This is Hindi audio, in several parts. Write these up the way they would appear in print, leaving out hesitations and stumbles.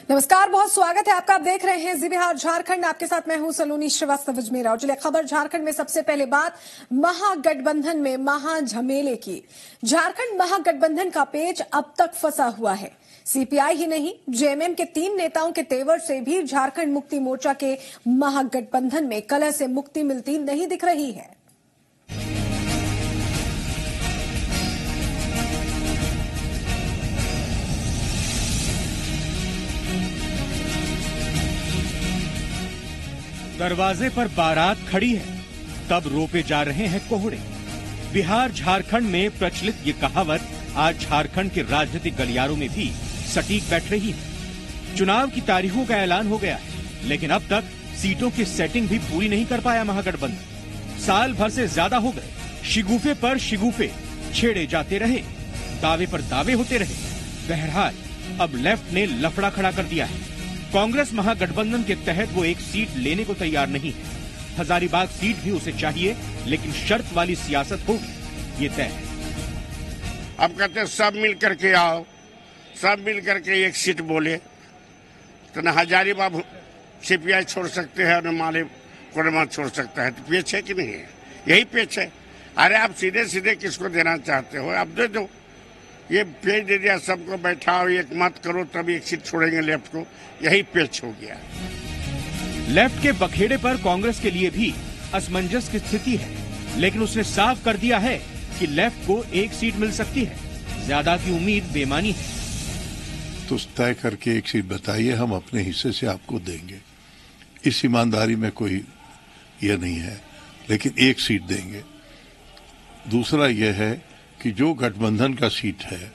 नमस्कार, बहुत स्वागत है आपका। आप देख रहे हैं जी बिहार झारखंड। आपके साथ मैं हूं सलोनी श्रीवास्तव अजमेरा। और चलिए खबर झारखंड में सबसे पहले बात महागठबंधन में महाझमेले की। झारखंड महागठबंधन का पेच अब तक फंसा हुआ है। सीपीआई ही नहीं, जेएमएम के 3 नेताओं के तेवर से भी झारखंड मुक्ति मोर्चा के महागठबंधन में कलह से मुक्ति मिलती नहीं दिख रही है। दरवाजे पर बारात खड़ी है, तब रोपे जा रहे हैं कोहड़े। बिहार झारखंड में प्रचलित ये कहावत आज झारखंड के राजनीतिक गलियारों में भी सटीक बैठ रही है। चुनाव की तारीखों का ऐलान हो गया है, लेकिन अब तक सीटों की सेटिंग भी पूरी नहीं कर पाया महागठबंधन। साल भर से ज्यादा हो गए, शिगुफे पर शिगुफे छेड़े जाते रहे, दावे पर दावे होते रहे। बहरहाल अब लेफ्ट ने लफड़ा खड़ा कर दिया है। कांग्रेस महागठबंधन के तहत वो एक सीट लेने को तैयार नहीं है। हजारीबाग सीट भी उसे चाहिए, लेकिन शर्त वाली सियासत होगी, ये तय है। अब कहते हैं सब मिल करके आओ, सब मिल करके एक सीट बोले, तो न हजारीबाग सीपीआई छोड़ सकते हैं, न माले कोडरमा छोड़ सकता है। तो पेच है कि नहीं है? यही पेच है। अरे आप सीधे सीधे किसको देना चाहते हो, आप दे दो। ये पेच दे दिया सबको, बैठाओ, एक मत करो, तब एक सीट छोड़ेंगे लेफ्ट को। यही पेच हो गया। लेफ्ट के बखेड़े पर कांग्रेस के लिए भी असमंजस की स्थिति है, लेकिन उसने साफ कर दिया है कि लेफ्ट को एक सीट मिल सकती है। ज्यादा की उम्मीद बेमानी है। तो तय करके एक सीट बताइए, हम अपने हिस्से से आपको देंगे। इस ईमानदारी में कोई यह नहीं है, लेकिन एक सीट देंगे। दूसरा यह है कि जो गठबंधन का सीट है,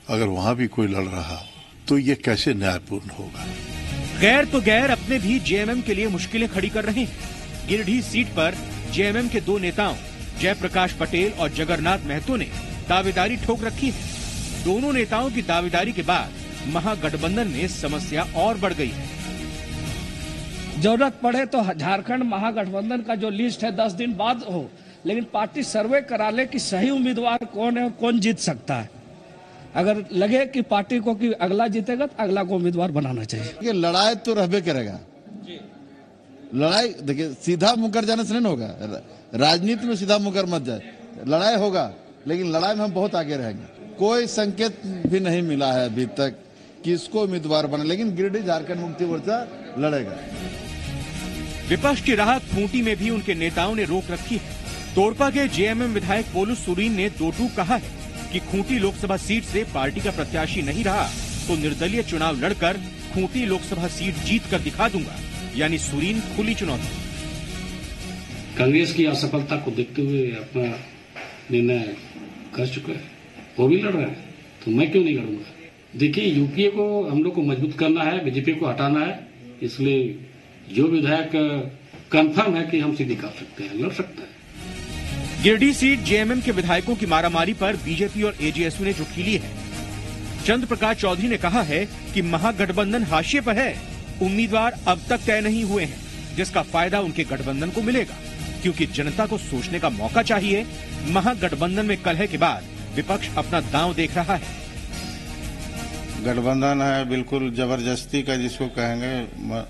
अगर वहां भी कोई लड़ रहा हो तो ये कैसे न्यायपूर्ण होगा। गैर तो गैर अपने भी जेएमएम के लिए मुश्किलें खड़ी कर रहे हैं। गिरिडीह सीट पर जेएमएम के 2 नेताओं जयप्रकाश पटेल और जगन्नाथ महतो ने दावेदारी ठोक रखी है। दोनों नेताओं की दावेदारी के बाद महागठबंधन में समस्या और बढ़ गई है। जरूरत पड़े तो झारखंड महागठबंधन का जो लिस्ट है 10 दिन बाद हो, लेकिन पार्टी सर्वे करा ले कि सही उम्मीदवार कौन है और कौन जीत सकता है। अगर लगे कि पार्टी को कि अगला जीतेगा तो अगला को उम्मीदवार बनाना चाहिए। ये लड़ाई तो रहबे करेगा। लड़ाई देखिए, सीधा मुकर जाने से नहीं होगा। राजनीति में सीधा मुकर मत जाए। लड़ाई होगा, लेकिन लड़ाई में हम बहुत आगे रहेंगे। कोई संकेत भी नहीं मिला है अभी तक कि इसको उम्मीदवार बने, लेकिन गिरिडीह झारखंड मुक्ति मोर्चा लड़ेगा। विपक्ष की राह खूंटी में भी उनके नेताओं ने रोक रखी है। तोरपा के जेएमएम विधायक पोलू सुरीन ने दो टूक कहा है कि खूंटी लोकसभा सीट से पार्टी का प्रत्याशी नहीं रहा तो निर्दलीय चुनाव लड़कर खूंटी लोकसभा सीट जीत कर दिखा दूंगा, यानी सुरीन खुली चुनौती। कांग्रेस की असफलता को देखते हुए अपना निर्णय कर चुका है, वो भी लड़ रहे हैं, तो मैं क्यों नहीं लड़ूंगा। देखिए, यूपीए को हम लोग को मजबूत करना है, बीजेपी को हटाना है, इसलिए जो विधायक कंफर्म है कि हम सीधी कर सकते हैं, लड़ सकते हैं। गिरिडीह सीट जेएमएम के विधायकों की मारामारी पर बीजेपी और एजेएसयू ने चुटकी ली है। चंद्र प्रकाश चौधरी ने कहा है कि महागठबंधन हाशिए पर है, उम्मीदवार अब तक तय नहीं हुए हैं, जिसका फायदा उनके गठबंधन को मिलेगा, क्योंकि जनता को सोचने का मौका चाहिए। महागठबंधन में कलह के बाद विपक्ष अपना दांव देख रहा है। गठबंधन है बिल्कुल जबरदस्ती का, जिसको कहेंगे,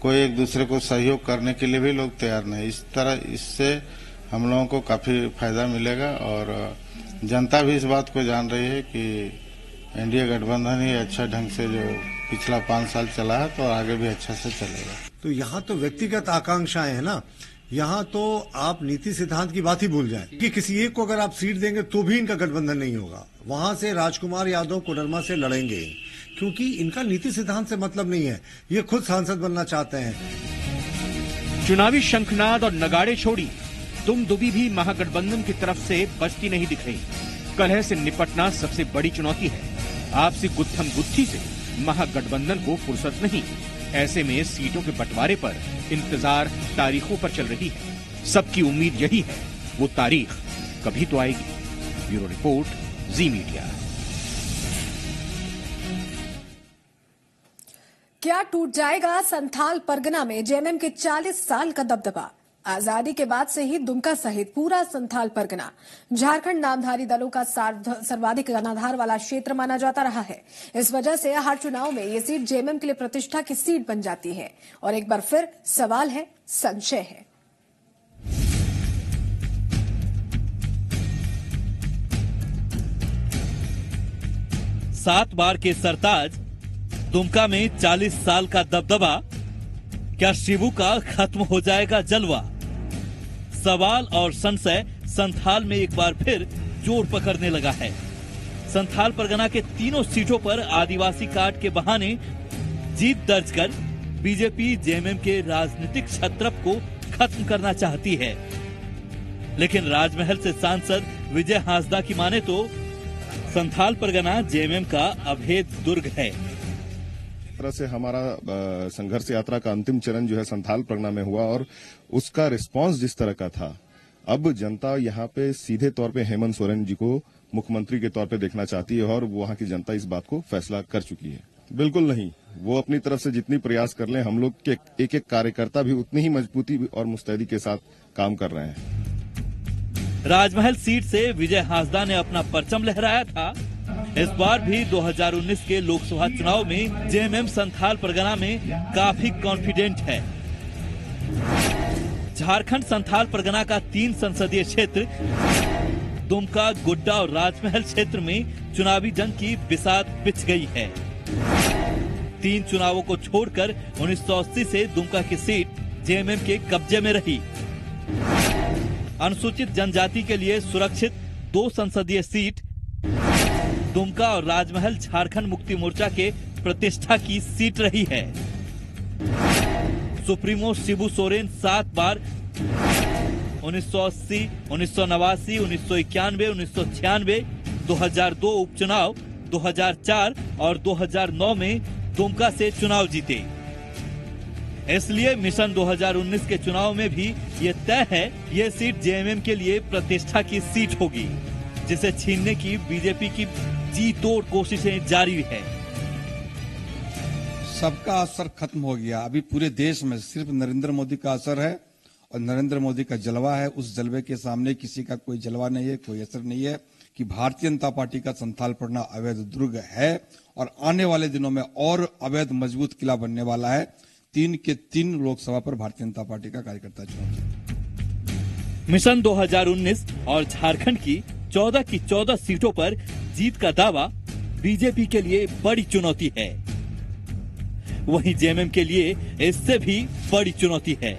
कोई एक दूसरे को सहयोग करने के लिए भी लोग तैयार नहीं। इस तरह इससे हम लोगों को काफी फायदा मिलेगा और जनता भी इस बात को जान रही है कि एनडीए गठबंधन ही अच्छा ढंग से जो पिछला 5 साल चला है, तो आगे भी अच्छा से चलेगा। तो यहाँ तो व्यक्तिगत आकांक्षाएं हैं ना, यहाँ तो आप नीति सिद्धांत की बात ही भूल जाएं कि किसी एक को अगर आप सीट देंगे तो भी इनका गठबंधन नहीं होगा। वहां से राजकुमार यादव कोडरमा से लड़ेंगे, क्योंकि इनका नीति सिद्धांत से मतलब नहीं है, ये खुद सांसद बनना चाहते हैं। चुनावी शंखनाद और नगाड़े छोड़ी दुम दुबी भी महागठबंधन की तरफ से बचती नहीं दिख रही। कलह से निपटना सबसे बड़ी चुनौती है। आपसी गुत्थम गुत्थी से महागठबंधन को फुर्सत नहीं। ऐसे में सीटों के बंटवारे पर इंतजार तारीखों पर चल रही है। सबकी उम्मीद यही है, वो तारीख कभी तो आएगी। ब्यूरो रिपोर्ट, जी मीडिया। क्या टूट जाएगा संथाल परगना में जेएमएम के 40 साल का दबदबा। आजादी के बाद से ही दुमका सहित पूरा संथाल परगना झारखंड नामधारी दलों का सर्वाधिक जनाधार वाला क्षेत्र माना जाता रहा है। इस वजह से हर चुनाव में ये सीट जेएमएम के लिए प्रतिष्ठा की सीट बन जाती है और एक बार फिर सवाल है, संशय है। सात बार के सरताज दुमका में 40 साल का दबदबा, क्या शिबू का खत्म हो जाएगा जलवा? सवाल और संशय संथाल में एक बार फिर जोर पकड़ने लगा है। संथाल परगना के तीनों सीटों पर आदिवासी कार्ड के बहाने जीत दर्ज कर बीजेपी जेएमएम के राजनीतिक क्षत्रप को खत्म करना चाहती है, लेकिन राजमहल से सांसद विजय हांसदा की माने तो संथाल परगना जेएमएम का अभेद दुर्ग है। तरह से हमारा संघर्ष यात्रा का अंतिम चरण जो है संथाल परगना में हुआ और उसका रिस्पांस जिस तरह का था, अब जनता यहाँ पे सीधे तौर पे हेमंत सोरेन जी को मुख्यमंत्री के तौर पे देखना चाहती है और वहाँ की जनता इस बात को फैसला कर चुकी है। बिल्कुल नहीं, वो अपनी तरफ से जितनी प्रयास कर लें, हम लोग के एक एक कार्यकर्ता भी उतनी ही मजबूती और मुस्तैदी के साथ काम कर रहे हैं। राजमहल सीट से विजय हांसदा ने अपना परचम लहराया था। इस बार भी 2019 के लोकसभा चुनाव में जेएमएम संथाल परगना में काफी कॉन्फिडेंट है। झारखंड संथाल परगना का 3 संसदीय क्षेत्र दुमका, गोड्डा और राजमहल क्षेत्र में चुनावी जंग की बिसात बिछ गई है। 3 चुनावों को छोड़कर 1980 से दुमका की सीट जेएमएम के कब्जे में रही। अनुसूचित जनजाति के लिए सुरक्षित 2 संसदीय सीट दुमका और राजमहल झारखंड मुक्ति मोर्चा के प्रतिष्ठा की सीट रही है। सुप्रीमो शिबू सोरेन 7 बार 1980, 1989, 1991, 1996, 2002 उपचुनाव, 2004 और 2009 में दुमका से चुनाव जीते। इसलिए मिशन 2019 के चुनाव में भी ये तय है, ये सीट जेएमएम के लिए प्रतिष्ठा की सीट होगी, जिसे छीनने की बीजेपी की जी तोड़ कोशिशें जारी है। सबका असर खत्म हो गया। अभी पूरे देश में सिर्फ नरेंद्र मोदी का असर है और नरेंद्र मोदी का जलवा है। उस जलवे के सामने किसी का कोई जलवा नहीं है, कोई असर नहीं है कि भारतीय जनता पार्टी का संथाल परगना अवैध दुर्ग है और आने वाले दिनों में और अवैध मजबूत किला बनने वाला है। 3 के 3 लोकसभा पर भारतीय जनता पार्टी का कार्यकर्ता चुनाव। मिशन 2019 और झारखंड की 14 की 14 सीटों पर जीत का दावा बीजेपी के लिए बड़ी चुनौती है। वहीं जेएमएम के लिए इससे भी बड़ी चुनौती है।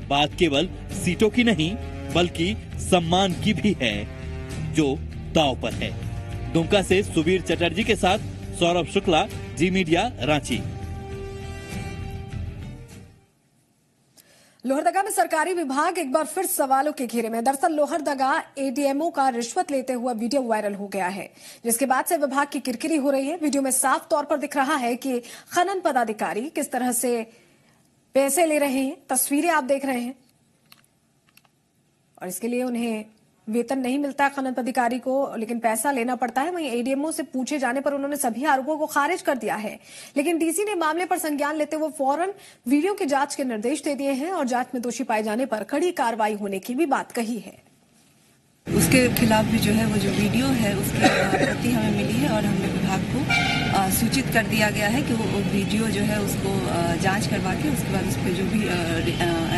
बात केवल सीटों की नहीं, बल्कि सम्मान की भी है, जो दांव पर है। दुमका से सुबीर चटर्जी के साथ सौरभ शुक्ला, जी मीडिया, रांची। लोहरदगा में सरकारी विभाग एक बार फिर सवालों के घेरे में। दरअसल लोहरदगा एडीएमओ का रिश्वत लेते हुआ वीडियो वायरल हो गया है, जिसके बाद से विभाग की किरकिरी हो रही है। वीडियो में साफ तौर पर दिख रहा है कि खनन पदाधिकारी किस तरह से पैसे ले रहे हैं। तस्वीरें आप देख रहे हैं और इसके लिए उन्हें वेतन नहीं मिलता खनन पदाधिकारी को, लेकिन पैसा लेना पड़ता है। वहीं एडीएमओ से पूछे जाने पर उन्होंने सभी आरोपों को खारिज कर दिया है, लेकिन डीसी ने मामले पर संज्ञान लेते हुए फौरन वीडियो की जांच के निर्देश दे दिए हैं और जांच में दोषी पाए जाने पर कड़ी कार्रवाई होने की भी बात कही है। उसके खिलाफ भी जो है वो जो वीडियो है उसकी प्रति हमें मिली है और हमने विभाग को सूचित कर दिया गया है कि वो वीडियो जो है उसको जांच करवा के उसके बाद उस पर जो भी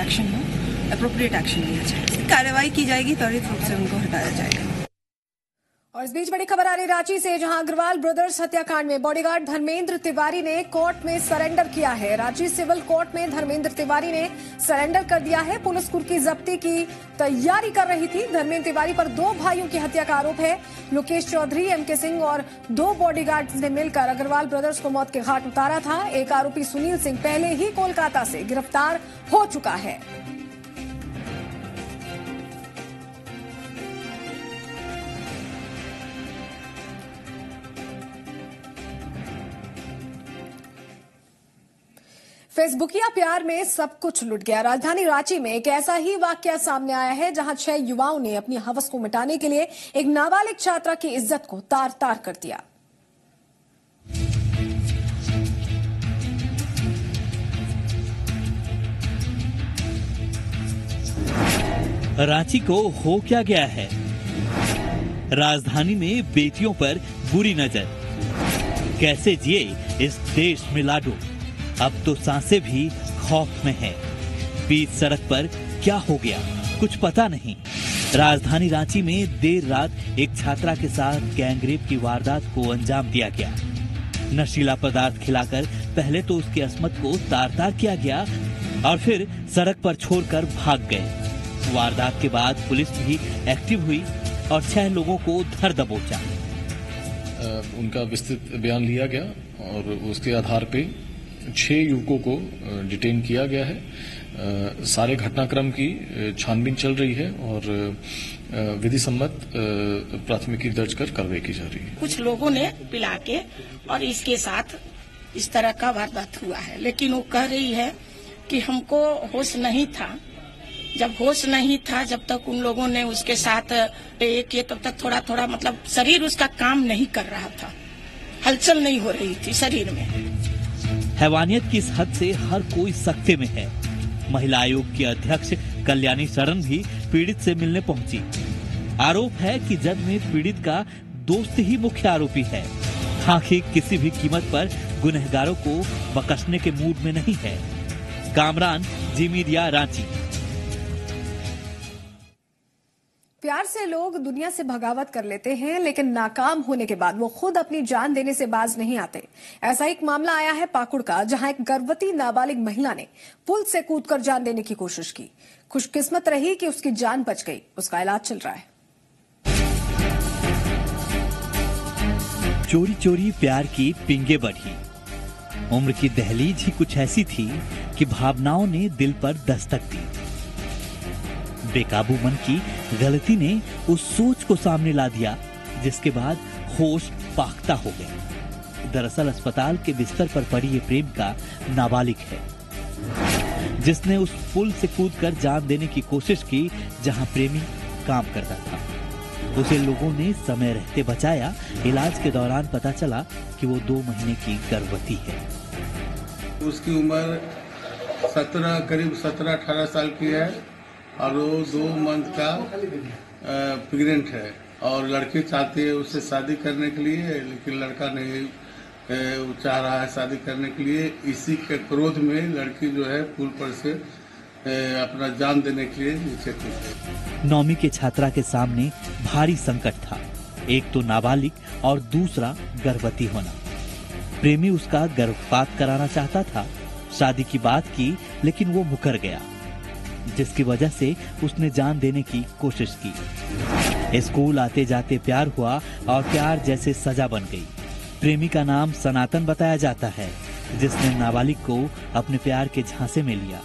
एक्शन हो, एप्रोप्रिएट एक्शन लिया जाए, कार्रवाई की जाएगी, त्वरित रूप से उनको हटाया जाएगा। और इस बीच बड़ी खबर आ रही रांची से, जहां अग्रवाल ब्रदर्स हत्याकांड में बॉडीगार्ड धर्मेंद्र तिवारी ने कोर्ट में सरेंडर किया है। रांची सिविल कोर्ट में धर्मेंद्र तिवारी ने सरेंडर कर दिया है। पुलिस कुर्की जब्ती की तैयारी कर रही थी। धर्मेंद्र तिवारी पर 2 भाइयों की हत्या का आरोप है। लोकेश चौधरी, एमके सिंह और 2 बॉडीगार्ड्स ने मिलकर अग्रवाल ब्रदर्स को मौत के घाट उतारा था। एक आरोपी सुनील सिंह पहले ही कोलकाता से गिरफ्तार हो चुका है। फेसबुकिया प्यार में सब कुछ लुट गया। राजधानी रांची में एक ऐसा ही वाकया सामने आया है, जहां 6 युवाओं ने अपनी हवस को मिटाने के लिए एक नाबालिग छात्रा की इज्जत को तार तार कर दिया। रांची को हो क्या गया है? राजधानी में बेटियों पर बुरी नजर। कैसे जिए इस देश में लाडो? अब तो सांसें भी खौफ में है। बीच सड़क पर क्या हो गया कुछ पता नहीं। राजधानी रांची में देर रात एक छात्रा के साथ गैंगरेप की वारदात को अंजाम दिया गया। नशीला पदार्थ खिलाकर पहले तो उसकी अस्मत को तार-तार किया गया और फिर सड़क पर छोड़कर भाग गए। वारदात के बाद पुलिस भी एक्टिव हुई और 6 लोगों को धर दबोचा। उनका विस्तृत बयान लिया गया और उसके आधार पे 6 युवकों को डिटेन किया गया है। सारे घटनाक्रम की छानबीन चल रही है और विधि सम्मत प्राथमिकी दर्ज कर कार्रवाई की जा रही है। कुछ लोगों ने पिला के और इसके साथ इस तरह का वारदात हुआ है, लेकिन वो कह रही है कि हमको होश नहीं था। जब होश नहीं था, जब तक उन लोगों ने उसके साथ किए तब तक थोड़ा थोड़ा मतलब शरीर उसका काम नहीं कर रहा था, हलचल नहीं हो रही थी शरीर में। हैवानियत की इस हद से हर कोई सख्ते में है। महिला आयोग की अध्यक्ष कल्याणी शरण भी पीड़ित से मिलने पहुंची। आरोप है कि जद में पीड़ित का दोस्त ही मुख्य आरोपी है। आखिर किसी भी कीमत पर गुनहगारों को बख्शने के मूड में नहीं है। कामरान, जी मीडिया, रांची। प्यार से लोग दुनिया से बगावत कर लेते हैं, लेकिन नाकाम होने के बाद वो खुद अपनी जान देने से बाज नहीं आते। ऐसा एक मामला आया है पाकुड़ का, जहां एक गर्भवती नाबालिग महिला ने पुल से कूदकर जान देने की कोशिश की। खुशकिस्मत रही कि उसकी जान बच गई। उसका इलाज चल रहा है। चोरी चोरी प्यार की पिंगे बढ़ी। उम्र की दहलीज ही कुछ ऐसी थी कि भावनाओं ने दिल पर दस्तक दी। बेकाबू मन की गलती ने उस सोच को सामने ला दिया, जिसके बाद होश पाख्ता हो गए। दरअसल अस्पताल के बिस्तर पर पड़ी ये प्रेमिका नाबालिग है, जिसने उस पुल से कूदकर जान देने की कोशिश की जहां प्रेमी काम करता था। उसे लोगों ने समय रहते बचाया। इलाज के दौरान पता चला कि वो 2 महीने की गर्भवती है। उसकी उम्र करीब 17-18 साल की है और वो 2 मंथ का प्रेग्नेंट है और लड़की चाहती है उससे शादी करने के लिए, लेकिन लड़का नहीं चाह रहा है शादी करने के लिए। इसी के क्रोध में लड़की जो है पुल पर से अपना जान देने के लिए नीचे कूदी। 9वीं के छात्रा के सामने भारी संकट था। एक तो नाबालिग और दूसरा गर्भवती होना। प्रेमी उसका गर्भपात कराना चाहता था। शादी की बात की, लेकिन वो मुकर गया, जिसकी वजह से उसने जान देने की कोशिश की। स्कूल आते जाते प्यार हुआ और प्यार जैसे सजा बन गई। प्रेमी का नाम सनातन बताया जाता है, जिसने नाबालिग को अपने प्यार के झांसे में लिया।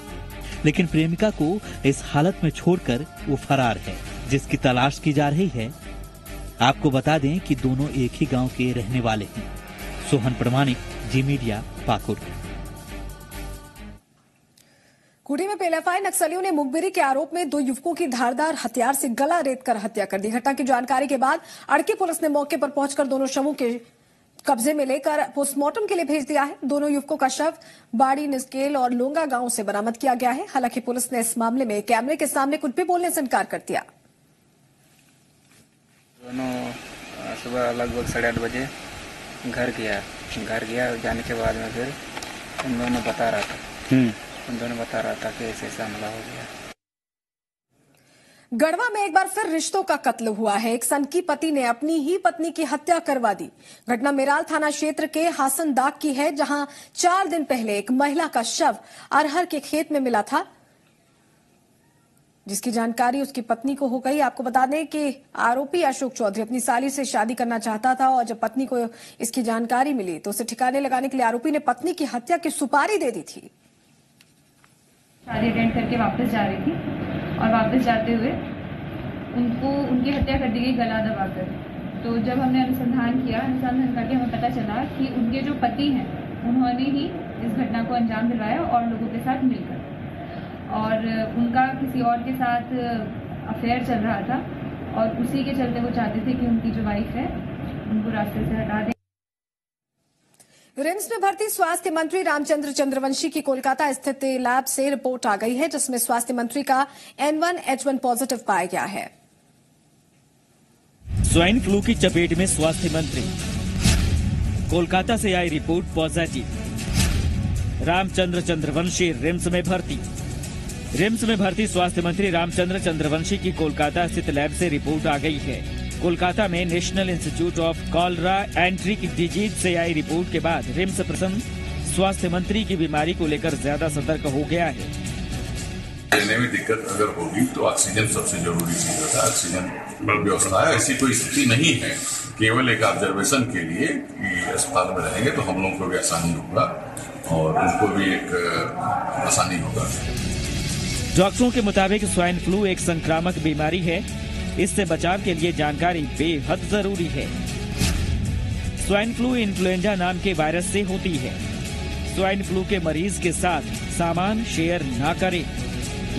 लेकिन प्रेमिका को इस हालत में छोड़कर वो फरार है, जिसकी तलाश की जा रही है। आपको बता दें कि दोनों एक ही गांव के रहने वाले हैं। सोहन प्रमाणिक, जी मीडिया, पाकुड़। खूंटी में पीएलएफआई नक्सलियों ने मुखबिरी के आरोप में 2 युवकों की धारदार हथियार से गला रेतकर हत्या कर दी। घटना की जानकारी के बाद अड़की पुलिस ने मौके पर पहुंचकर दोनों शवों के कब्जे में लेकर पोस्टमार्टम के लिए भेज दिया है। दोनों युवकों का शव बाड़ी, निस्केल और लोंगा गांव से बरामद किया गया है। हालांकि पुलिस ने इस मामले में कैमरे के सामने कुछ भी बोलने से इनकार कर दिया। दोनों सुबह लगभग 8:30 बजे घर गया। जाने के बाद में फिर उन दोनों बता रहा था कि ऐसे हमला हो गया। गढ़वा में एक बार फिर रिश्तों का कत्ल हुआ है। एक सनकी पति ने अपनी ही पत्नी की हत्या करवा दी। घटना मेराल थाना क्षेत्र के हासन दाग की है, जहां 4 दिन पहले एक महिला का शव अरहर के खेत में मिला था, जिसकी जानकारी उसकी पत्नी को हो गई। आपको बता दें कि आरोपी अशोक चौधरी अपनी साली से शादी करना चाहता था और जब पत्नी को इसकी जानकारी मिली तो उसे ठिकाने लगाने के लिए आरोपी ने पत्नी की हत्या की सुपारी दे दी थी। शादी अटेंड करके वापस जा रही थी और वापस जाते हुए उनकी हत्या कर दी गई गला दबाकर। तो जब हमने अनुसंधान करके हमें पता चला कि उनके जो पति हैं उन्होंने ही इस घटना को अंजाम दिलवाया और लोगों के साथ मिलकर, और उनका किसी और के साथ अफेयर चल रहा था और उसी के चलते वो चाहते थे कि उनकी जो वाइफ है उनको रास्ते से हटा दें। रिम्स में भर्ती स्वास्थ्य मंत्री रामचंद्र चंद्रवंशी की कोलकाता स्थित लैब से रिपोर्ट आ गई है, जिसमें स्वास्थ्य मंत्री का N1H1 पॉजिटिव पाया गया है। स्वाइन फ्लू की चपेट में स्वास्थ्य मंत्री, कोलकाता से आई रिपोर्ट पॉजिटिव। रामचंद्र चंद्रवंशी रिम्स में भर्ती। रिम्स में भर्ती स्वास्थ्य मंत्री रामचंद्र चंद्रवंशी की कोलकाता स्थित लैब से रिपोर्ट आ गई है। कोलकाता में national institute of cholera एंट्रिक disease से आई रिपोर्ट के बाद रिम्स प्रशासन स्वास्थ्य मंत्री की बीमारी को लेकर ज्यादा सतर्क हो गया है। लेने में दिक्कत अगर होगी तो ऑक्सीजन सबसे जरूरी चीज होता है। ऑक्सीजन व्यवस्था है, ऐसी कोई स्थिति नहीं है, केवल एक ऑब्जर्वेशन के लिए कि अस्पताल में रहेंगे तो हम लोगों को भी आसानी होगा और उनको भी एक आसानी होगा। डॉक्टरों के मुताबिक स्वाइन फ्लू एक संक्रामक बीमारी है, इससे बचाव के लिए जानकारी बेहद जरूरी है। स्वाइन फ्लू इन्फ्लुएंजा नाम के वायरस से होती है। स्वाइन फ्लू के मरीज के साथ सामान शेयर न करें।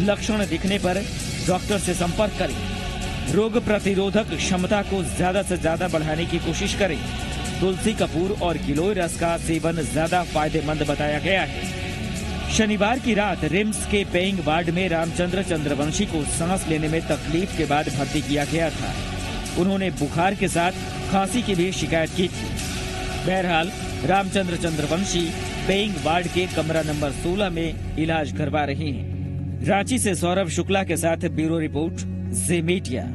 लक्षण दिखने पर डॉक्टर से संपर्क करें। रोग प्रतिरोधक क्षमता को ज्यादा से ज्यादा बढ़ाने की कोशिश करें। तुलसी कपूर और गिलोय रस का सेवन ज्यादा फायदेमंद बताया गया है। शनिवार की रात रिम्स के पेइंग वार्ड में रामचंद्र चंद्रवंशी को सांस लेने में तकलीफ के बाद भर्ती किया गया था। उन्होंने बुखार के साथ खांसी की भी शिकायत की थी। बहरहाल रामचंद्र चंद्रवंशी पेइंग वार्ड के कमरा नंबर 16 में इलाज करवा रहे हैं। रांची से सौरभ शुक्ला के साथ ब्यूरो रिपोर्ट, जी मीडिया।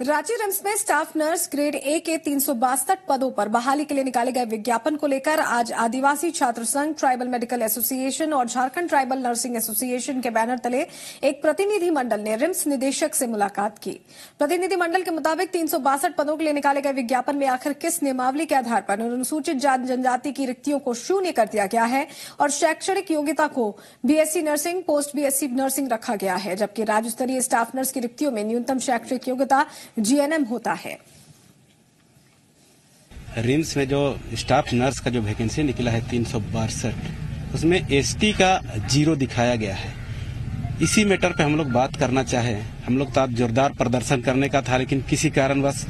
रांची रिम्स में स्टाफ नर्स ग्रेड ए के 362 पदों पर बहाली के लिए निकाले गए विज्ञापन को लेकर आज आदिवासी छात्र संघ, ट्राइबल मेडिकल एसोसिएशन और झारखंड ट्राइबल नर्सिंग एसोसिएशन के बैनर तले एक प्रतिनिधि मंडल ने रिम्स निदेशक से मुलाकात की। प्रतिनिधि मंडल के मुताबिक 362 पदों के लिए निकाले गए विज्ञापन में आखिर किस नियमावली के आधार पर अनुसूचित जाति जनजाति की रिक्तियों को शून्य कर दिया गया है और शैक्षणिक योग्यता को BSc nursing, post BSc nursing रखा गया है, जबकि राज्य स्तरीय स्टाफ नर्स की रिक्तियों में न्यूनतम शैक्षणिक योग्यता जीएनएम होता है। रिम्स में जो स्टाफ नर्स का जो वैकेंसी निकला है 362, उसमें एसटी का 0 दिखाया गया है। इसी मैटर पे हम लोग बात करना चाहे। हम लोग तो आज जोरदार प्रदर्शन करने का था, लेकिन किसी कारणवश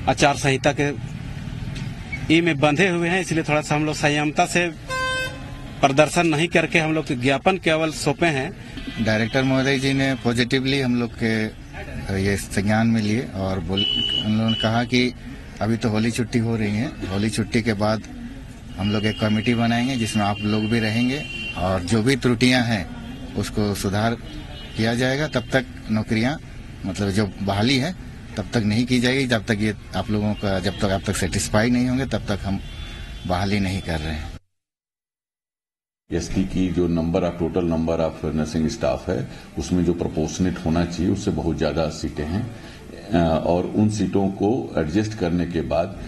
आचार संहिता के ई में बंधे हुए हैं, इसलिए थोड़ा सा हम लोग संयमता से प्रदर्शन नहीं करके हम लोग ज्ञापन केवल सौंपे हैं। डायरेक्टर महोदय जी ने पॉजिटिवली हम लोग के ये संज्ञान में लिए और उन लोगों ने कहा कि अभी तो होली छुट्टी हो रही है, होली छुट्टी के बाद हम लोग एक कमेटी बनाएंगे जिसमें आप लोग भी रहेंगे और जो भी त्रुटियां हैं उसको सुधार किया जाएगा। तब तक नौकरियां मतलब जो बहाली है तब तक नहीं की जाएगी, जब तक ये आप लोगों का जब तक आप तक सेटिस्फाई नहीं होंगे तब तक हम बहाली नहीं कर रहे हैं। एसटी की जो total number of nursing staff है उसमें जो प्रोपोर्शनेट होना चाहिए उससे बहुत ज्यादा सीटें हैं और उन सीटों को एडजस्ट करने के बाद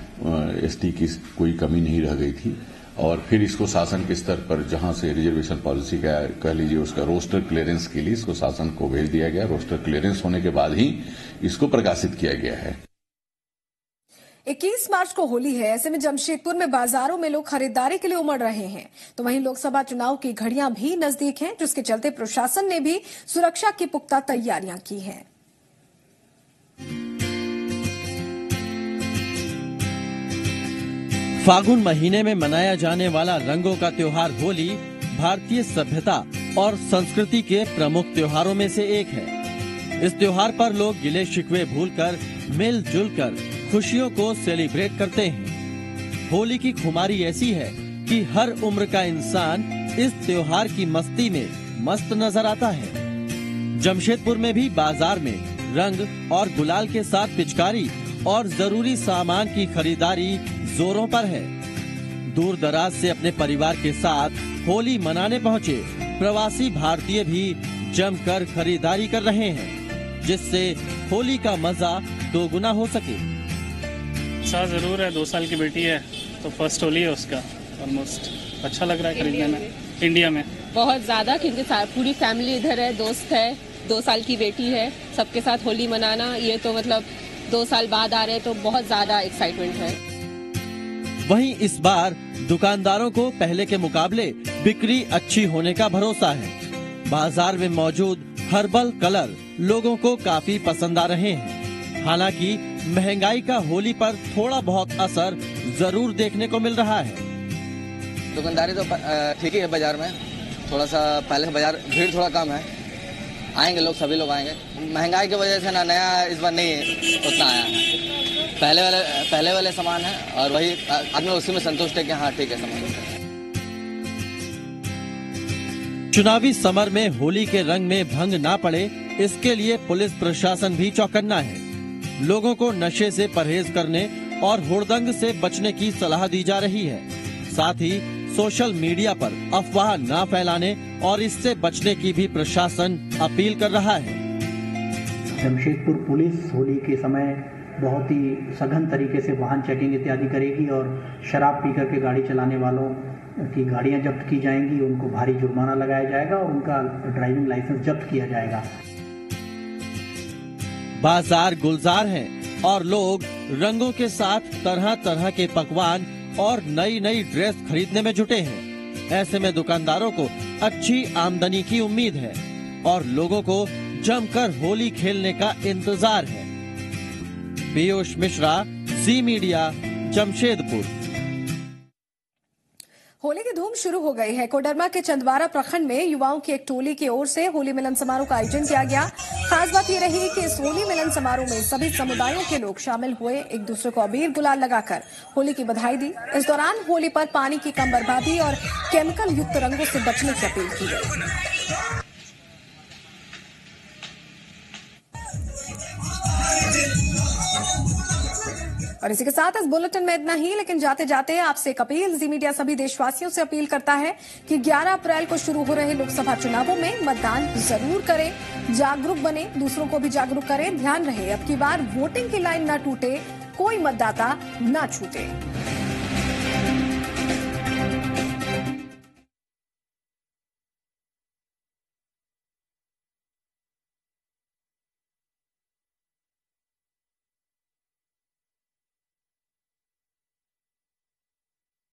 एसटी की कोई कमी नहीं रह गई थी और फिर इसको शासन के स्तर पर जहां से रिजर्वेशन पॉलिसी का कह लीजिए उसका रोस्टर क्लियरेंस के लिए इसको शासन को भेज दिया गया। रोस्टर क्लियरेंस होने के बाद ही इसको प्रकाशित किया गया है। 21 मार्च को होली है, ऐसे में जमशेदपुर में बाजारों में लोग खरीदारी के लिए उमड़ रहे हैं, तो वहीं लोकसभा चुनाव की घड़ियां भी नजदीक हैं, जिसके चलते प्रशासन ने भी सुरक्षा की पुख्ता तैयारियां की हैं। फागुन महीने में मनाया जाने वाला रंगों का त्योहार होली भारतीय सभ्यता और संस्कृति के प्रमुख त्योहारों में से एक है। इस त्योहार पर लोग गिले शिकवे भूलकर मिलजुल कर खुशियों को सेलिब्रेट करते हैं। होली की खुमारी ऐसी है कि हर उम्र का इंसान इस त्योहार की मस्ती में मस्त नजर आता है। जमशेदपुर में भी बाजार में रंग और गुलाल के साथ पिचकारी और जरूरी सामान की खरीदारी जोरों पर है। दूर दराज से अपने परिवार के साथ होली मनाने पहुंचे प्रवासी भारतीय भी जमकर खरीदारी कर रहे हैं, जिससे होली का मजा दोगुना हो सके। अच्छा जरूर है, 2 साल की बेटी है तो फर्स्ट होली है उसका। ऑलमोस्ट अच्छा लग रहा है खरीदने में इंडिया में बहुत ज्यादा, क्योंकि पूरी फैमिली इधर है, दोस्त है, 2 साल की बेटी है, सबके साथ होली मनाना ये तो मतलब 2 साल बाद आ रहे हैं तो बहुत ज्यादा एक्साइटमेंट है। वहीं इस बार दुकानदारों को पहले के मुकाबले बिक्री अच्छी होने का भरोसा है। बाजार में मौजूद हर्बल कलर लोगों को काफी पसंद आ रहे हैं। हालांकि महंगाई का होली पर थोड़ा बहुत असर जरूर देखने को मिल रहा है। दुकानदारी तो ठीक ही है, बाजार में थोड़ा सा पहले से बाजार भीड़ थोड़ा कम है, आएंगे लोग, सभी लोग आएंगे। महंगाई की वजह से ना नया इस बार नहीं उतना आया है, पहले वाले सामान है और वही आदमी उसी में संतुष्ट है कि हाँ ठीक है सामान। चुनावी समर में होली के रंग में भंग ना पड़े, इसके लिए पुलिस प्रशासन भी चौकन्ना है। लोगों को नशे से परहेज करने और हुड़दंग से बचने की सलाह दी जा रही है। साथ ही सोशल मीडिया पर अफवाह न फैलाने और इससे बचने की भी प्रशासन अपील कर रहा है। जमशेदपुर पुलिस होली के समय बहुत ही सघन तरीके से वाहन चेकिंग इत्यादि करेगी और शराब पीकर के गाड़ी चलाने वालों की गाड़ियां जब्त की जाएंगी, उनको भारी जुर्माना लगाया जाएगा और उनका ड्राइविंग लाइसेंस जब्त किया जाएगा। बाजार गुलजार है और लोग रंगों के साथ तरह तरह के पकवान और नई नई ड्रेस खरीदने में जुटे हैं। ऐसे में दुकानदारों को अच्छी आमदनी की उम्मीद है और लोगों को जमकर होली खेलने का इंतजार है। पीयूष मिश्रा, जी मीडिया, जमशेदपुर। होली की धूम शुरू हो गई है। कोडरमा के चंदवारा प्रखंड में युवाओं की एक टोली की ओर से होली मिलन समारोह का आयोजन किया गया। खास बात यह रही कि इस होली मिलन समारोह में सभी समुदायों के लोग शामिल हुए, एक दूसरे को अबीर गुलाल लगाकर होली की बधाई दी। इस दौरान होली पर पानी की कम बर्बादी और केमिकल युक्त रंगों से बचने की अपील की गई। और इसी के साथ इस बुलेटिन में इतना ही, लेकिन जाते जाते आपसे एक अपील। जी मीडिया सभी देशवासियों से अपील करता है कि 11 अप्रैल को शुरू हो रहे लोकसभा चुनावों में मतदान जरूर करें, जागरूक बने, दूसरों को भी जागरूक करें। ध्यान रहे अब की बार वोटिंग की लाइन न टूटे, कोई मतदाता न छूटे।